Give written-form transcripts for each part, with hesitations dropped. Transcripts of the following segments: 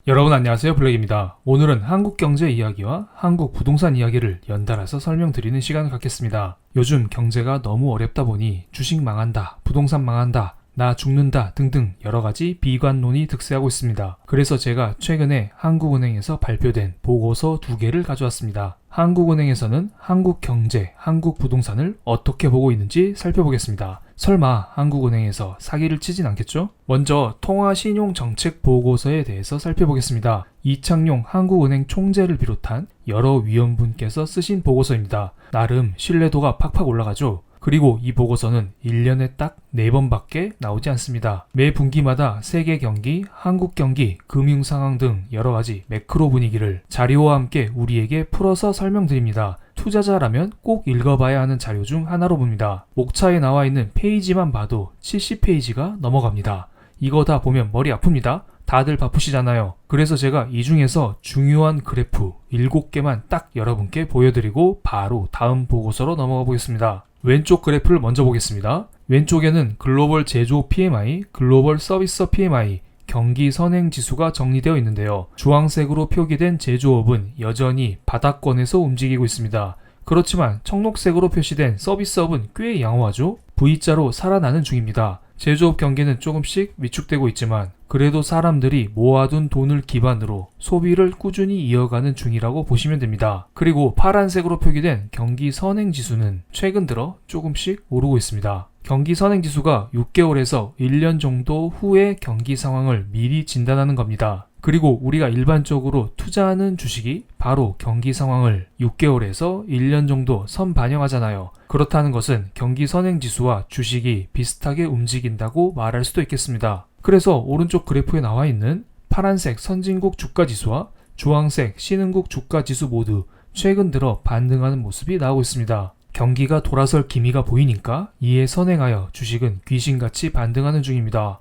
여러분 안녕하세요, 블랙입니다. 오늘은 한국 경제 이야기와 한국 부동산 이야기를 연달아서 설명드리는 시간을 갖겠습니다. 요즘 경제가 너무 어렵다 보니 주식 망한다, 부동산 망한다, 나 죽는다 등등 여러가지 비관론이 득세하고 있습니다. 그래서 제가 최근에 한국은행에서 발표된 보고서 2개를 가져왔습니다. 한국은행에서는 한국 경제, 한국 부동산을 어떻게 보고 있는지 살펴보겠습니다. 설마 한국은행에서 사기를 치진 않겠죠? 먼저 통화신용정책 보고서에 대해서 살펴보겠습니다. 이창용 한국은행 총재를 비롯한 여러 위원분께서 쓰신 보고서입니다. 나름 신뢰도가 팍팍 올라가죠. 그리고 이 보고서는 1년에 딱 4번밖에 나오지 않습니다. 매 분기마다 세계 경기, 한국 경기, 금융 상황 등 여러가지 매크로 분위기를 자료와 함께 우리에게 풀어서 설명드립니다. 투자자라면 꼭 읽어봐야 하는 자료 중 하나로 봅니다. 목차에 나와 있는 페이지만 봐도 70페이지가 넘어갑니다. 이거 다 보면 머리 아픕니다. 다들 바쁘시잖아요. 그래서 제가 이 중에서 중요한 그래프 7개만 딱 여러분께 보여드리고 바로 다음 보고서로 넘어가 보겠습니다. 왼쪽 그래프를 먼저 보겠습니다. 왼쪽에는 글로벌 제조 PMI, 글로벌 서비스 PMI, 경기 선행 지수가 정리되어 있는데요. 주황색으로 표기된 제조업은 여전히 바닥권에서 움직이고 있습니다. 그렇지만 청록색으로 표시된 서비스업은 꽤 양호하죠? V자로 살아나는 중입니다. 제조업 경기는 조금씩 위축되고 있지만 그래도 사람들이 모아둔 돈을 기반으로 소비를 꾸준히 이어가는 중이라고 보시면 됩니다. 그리고 파란색으로 표기된 경기 선행 지수는 최근 들어 조금씩 오르고 있습니다. 경기 선행 지수가 6개월에서 1년 정도 후의 경기 상황을 미리 진단하는 겁니다. 그리고 우리가 일반적으로 투자하는 주식이 바로 경기 상황을 6개월에서 1년 정도 선반영하잖아요. 그렇다는 것은 경기 선행지수와 주식이 비슷하게 움직인다고 말할 수도 있겠습니다. 그래서 오른쪽 그래프에 나와 있는 파란색 선진국 주가지수와 주황색 신흥국 주가지수 모두 최근 들어 반등하는 모습이 나오고 있습니다. 경기가 돌아설 기미가 보이니까 이에 선행하여 주식은 귀신같이 반등하는 중입니다.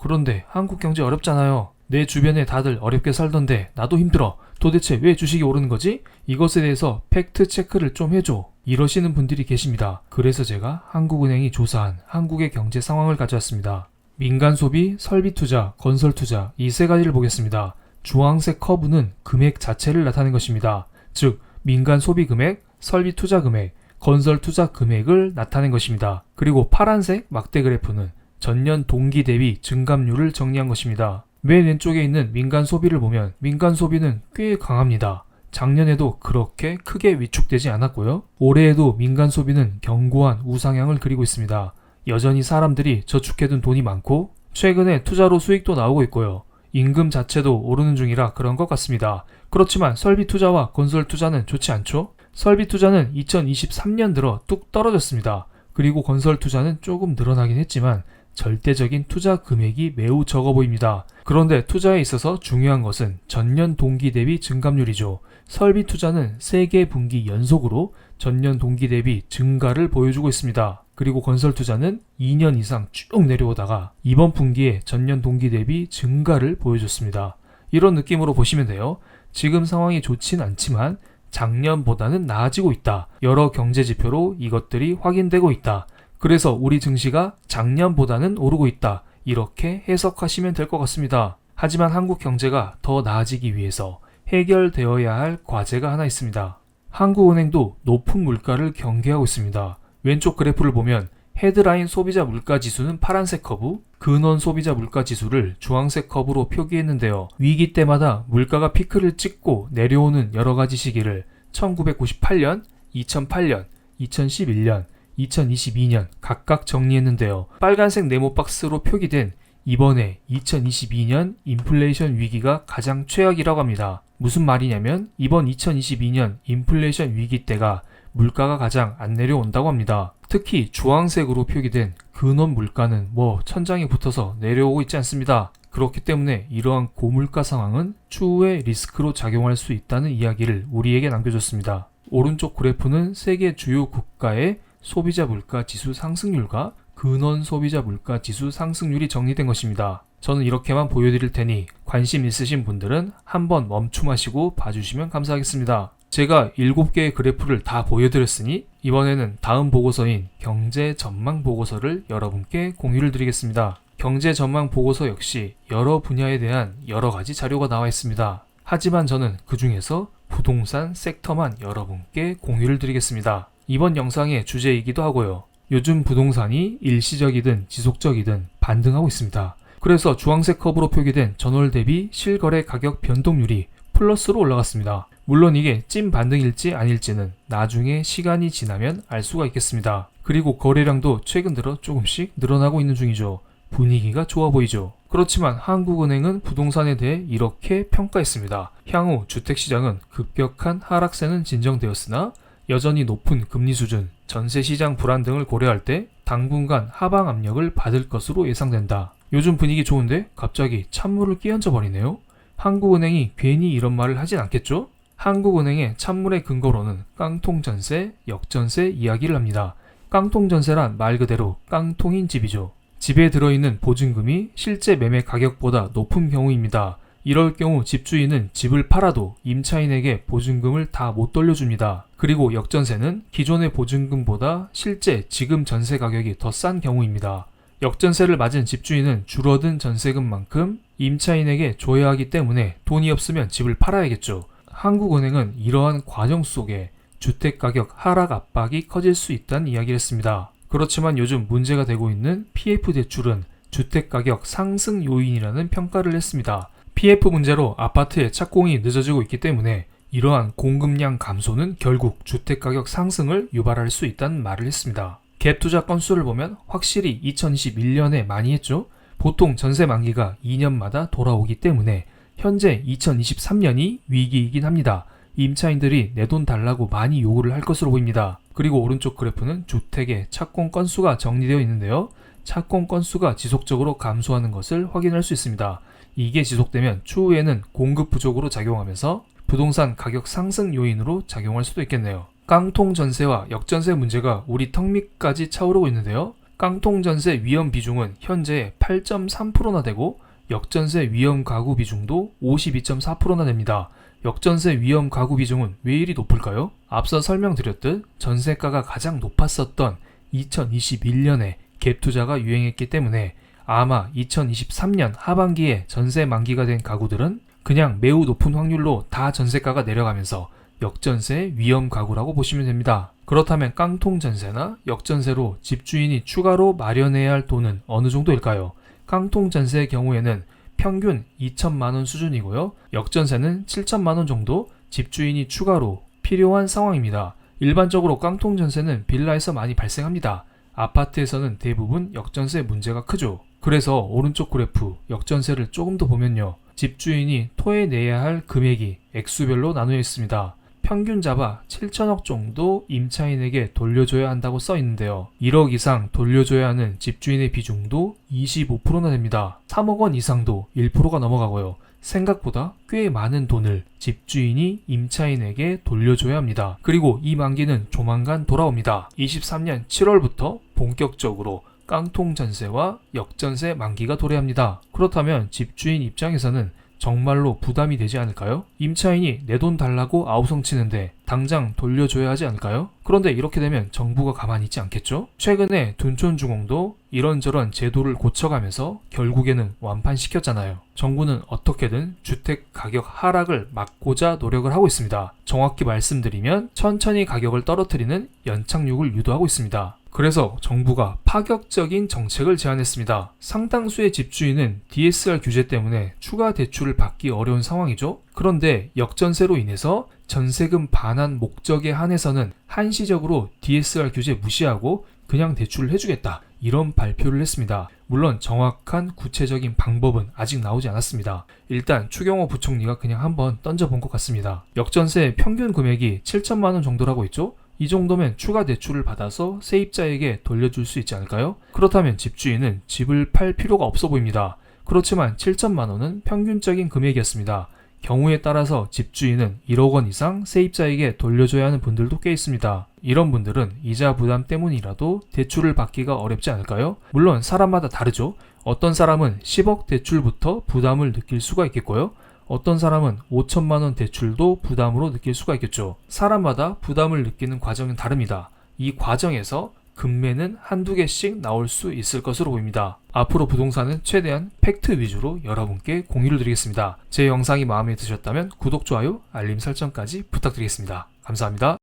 그런데 한국 경제 어렵잖아요. 내 주변에 다들 어렵게 살던데 나도 힘들어. 도대체 왜 주식이 오르는 거지? 이것에 대해서 팩트 체크를 좀 해줘. 이러시는 분들이 계십니다. 그래서 제가 한국은행이 조사한 한국의 경제 상황을 가져왔습니다. 민간 소비, 설비 투자, 건설 투자 이 세 가지를 보겠습니다. 주황색 커브는 금액 자체를 나타낸 것입니다. 즉 민간 소비 금액, 설비 투자 금액, 건설 투자 금액을 나타낸 것입니다. 그리고 파란색 막대 그래프는 전년 동기 대비 증감률을 정리한 것입니다. 맨 왼쪽에 있는 민간 소비를 보면 민간 소비는 꽤 강합니다. 작년에도 그렇게 크게 위축되지 않았고요. 올해에도 민간 소비는 견고한 우상향을 그리고 있습니다. 여전히 사람들이 저축해둔 돈이 많고 최근에 투자로 수익도 나오고 있고요. 임금 자체도 오르는 중이라 그런 것 같습니다. 그렇지만 설비 투자와 건설 투자는 좋지 않죠? 설비 투자는 2023년 들어 뚝 떨어졌습니다. 그리고 건설 투자는 조금 늘어나긴 했지만 절대적인 투자 금액이 매우 적어 보입니다. 그런데 투자에 있어서 중요한 것은 전년 동기 대비 증감률이죠. 설비 투자는 3개 분기 연속으로 전년 동기 대비 증가를 보여주고 있습니다. 그리고 건설 투자는 2년 이상 쭉 내려오다가 이번 분기에 전년 동기 대비 증가를 보여줬습니다. 이런 느낌으로 보시면 돼요. 지금 상황이 좋진 않지만 작년보다는 나아지고 있다. 여러 경제 지표로 이것들이 확인되고 있다. 그래서 우리 증시가 작년보다는 오르고 있다. 이렇게 해석하시면 될 것 같습니다. 하지만 한국 경제가 더 나아지기 위해서 해결되어야 할 과제가 하나 있습니다. 한국은행도 높은 물가를 경계하고 있습니다. 왼쪽 그래프를 보면 헤드라인 소비자 물가 지수는 파란색 커브, 근원 소비자 물가 지수를 주황색 커브로 표기했는데요. 위기 때마다 물가가 피크를 찍고 내려오는 여러가지 시기를 1998년, 2008년, 2011년, 2022년 각각 정리했는데요. 빨간색 네모 박스로 표기된 이번에 2022년 인플레이션 위기가 가장 최악이라고 합니다. 무슨 말이냐면 이번 2022년 인플레이션 위기 때가 물가가 가장 안 내려온다고 합니다. 특히 주황색으로 표기된 근원 물가는 천장에 붙어서 내려오고 있지 않습니다. 그렇기 때문에 이러한 고물가 상황은 추후에 리스크로 작용할 수 있다는 이야기를 우리에게 남겨줬습니다. 오른쪽 그래프는 세계 주요 국가의 소비자 물가 지수 상승률과 근원 소비자 물가 지수 상승률이 정리된 것입니다. 저는 이렇게만 보여드릴 테니 관심 있으신 분들은 한번 멈춤하시고 봐주시면 감사하겠습니다. 제가 7개의 그래프를 다 보여드렸으니 이번에는 다음 보고서인 경제 전망 보고서를 여러분께 공유를 드리겠습니다. 경제 전망 보고서 역시 여러 분야에 대한 여러 가지 자료가 나와 있습니다. 하지만 저는 그 중에서 부동산 섹터만 여러분께 공유를 드리겠습니다. 이번 영상의 주제이기도 하고요. 요즘 부동산이 일시적이든 지속적이든 반등하고 있습니다. 그래서 주황색 컵으로 표기된 전월 대비 실거래 가격 변동률이 플러스로 올라갔습니다. 물론 이게 찐 반등일지 아닐지는 나중에 시간이 지나면 알 수가 있겠습니다. 그리고 거래량도 최근 들어 조금씩 늘어나고 있는 중이죠. 분위기가 좋아 보이죠. 그렇지만 한국은행은 부동산에 대해 이렇게 평가했습니다. 향후 주택시장은 급격한 하락세는 진정되었으나 여전히 높은 금리 수준, 전세시장 불안 등을 고려할 때 당분간 하방 압력을 받을 것으로 예상된다. 요즘 분위기 좋은데 갑자기 찬물을 끼얹어 버리네요. 한국은행이 괜히 이런 말을 하진 않겠죠? 한국은행의 찬물의 근거로는 깡통전세, 역전세 이야기를 합니다. 깡통전세란 말 그대로 깡통인 집이죠. 집에 들어있는 보증금이 실제 매매 가격보다 높은 경우입니다. 이럴 경우 집주인은 집을 팔아도 임차인에게 보증금을 다 못 돌려줍니다. 그리고 역전세는 기존의 보증금보다 실제 지금 전세 가격이 더 싼 경우입니다. 역전세를 맞은 집주인은 줄어든 전세금만큼 임차인에게 줘야 하기 때문에 돈이 없으면 집을 팔아야겠죠. 한국은행은 이러한 과정 속에 주택가격 하락 압박이 커질 수 있다는 이야기를 했습니다. 그렇지만 요즘 문제가 되고 있는 PF 대출은 주택가격 상승 요인이라는 평가를 했습니다. PF 문제로 아파트의 착공이 늦어지고 있기 때문에 이러한 공급량 감소는 결국 주택가격 상승을 유발할 수 있다는 말을 했습니다. 갭 투자 건수를 보면 확실히 2021년에 많이 했죠. 보통 전세 만기가 2년마다 돌아오기 때문에 현재 2023년이 위기이긴 합니다. 임차인들이 내 돈 달라고 많이 요구를 할 것으로 보입니다. 그리고 오른쪽 그래프는 주택의 착공 건수가 정리되어 있는데요. 착공 건수가 지속적으로 감소하는 것을 확인할 수 있습니다. 이게 지속되면 추후에는 공급 부족으로 작용하면서 부동산 가격 상승 요인으로 작용할 수도 있겠네요. 깡통 전세와 역전세 문제가 우리 턱 밑까지 차오르고 있는데요. 깡통 전세 위험 비중은 현재 8.3%나 되고 역전세 위험 가구 비중도 52.4%나 됩니다. 역전세 위험 가구 비중은 왜 이리 높을까요? 앞서 설명드렸듯 전세가가 가장 높았었던 2021년에 갭 투자가 유행했기 때문에 아마 2023년 하반기에 전세 만기가 된 가구들은 그냥 매우 높은 확률로 다 전세가가 내려가면서 역전세 위험 가구라고 보시면 됩니다. 그렇다면 깡통 전세나 역전세로 집주인이 추가로 마련해야 할 돈은 어느 정도일까요? 깡통 전세의 경우에는 평균 2천만원 수준이고요. 역전세는 7천만원 정도 집주인이 추가로 필요한 상황입니다. 일반적으로 깡통 전세는 빌라에서 많이 발생합니다. 아파트에서는 대부분 역전세 문제가 크죠. 그래서 오른쪽 그래프 역전세를 조금 더 보면요. 집주인이 토해내야 할 금액이 액수별로 나누어 있습니다. 평균 잡아 7천억 정도 임차인에게 돌려줘야 한다고 써 있는데요. 1억 이상 돌려줘야 하는 집주인의 비중도 25%나 됩니다. 3억 원 이상도 1%가 넘어가고요. 생각보다 꽤 많은 돈을 집주인이 임차인에게 돌려줘야 합니다. 그리고 이 만기는 조만간 돌아옵니다. 23년 7월부터 본격적으로 깡통 전세와 역전세 만기가 도래합니다. 그렇다면 집주인 입장에서는 정말로 부담이 되지 않을까요? 임차인이 내 돈 달라고 아우성치는데 당장 돌려줘야 하지 않을까요? 그런데 이렇게 되면 정부가 가만히 있지 않겠죠? 최근에 둔촌주공도 이런저런 제도를 고쳐가면서 결국에는 완판시켰잖아요. 정부는 어떻게든 주택 가격 하락을 막고자 노력을 하고 있습니다. 정확히 말씀드리면 천천히 가격을 떨어뜨리는 연착륙을 유도하고 있습니다. 그래서 정부가 파격적인 정책을 제안했습니다. 상당수의 집주인은 DSR 규제 때문에 추가 대출을 받기 어려운 상황이죠. 그런데 역전세로 인해서 전세금 반환 목적에 한해서는 한시적으로 DSR 규제 무시하고 그냥 대출을 해주겠다. 이런 발표를 했습니다. 물론 정확한 구체적인 방법은 아직 나오지 않았습니다. 일단 추경호 부총리가 그냥 한번 던져본 것 같습니다. 역전세 평균 금액이 7천만 원 정도라고 했죠? 이 정도면 추가 대출을 받아서 세입자에게 돌려줄 수 있지 않을까요? 그렇다면 집주인은 집을 팔 필요가 없어 보입니다. 그렇지만 7천만 원은 평균적인 금액이었습니다. 경우에 따라서 집주인은 1억 원 이상 세입자에게 돌려줘야 하는 분들도 꽤 있습니다. 이런 분들은 이자 부담 때문이라도 대출을 받기가 어렵지 않을까요? 물론 사람마다 다르죠. 어떤 사람은 10억 대출부터 부담을 느낄 수가 있겠고요. 어떤 사람은 5천만 원 대출도 부담으로 느낄 수가 있겠죠. 사람마다 부담을 느끼는 과정은 다릅니다. 이 과정에서 금매는 한두 개씩 나올 수 있을 것으로 보입니다. 앞으로 부동산은 최대한 팩트 위주로 여러분께 공유를 드리겠습니다. 제 영상이 마음에 드셨다면 구독, 좋아요, 알림 설정까지 부탁드리겠습니다. 감사합니다.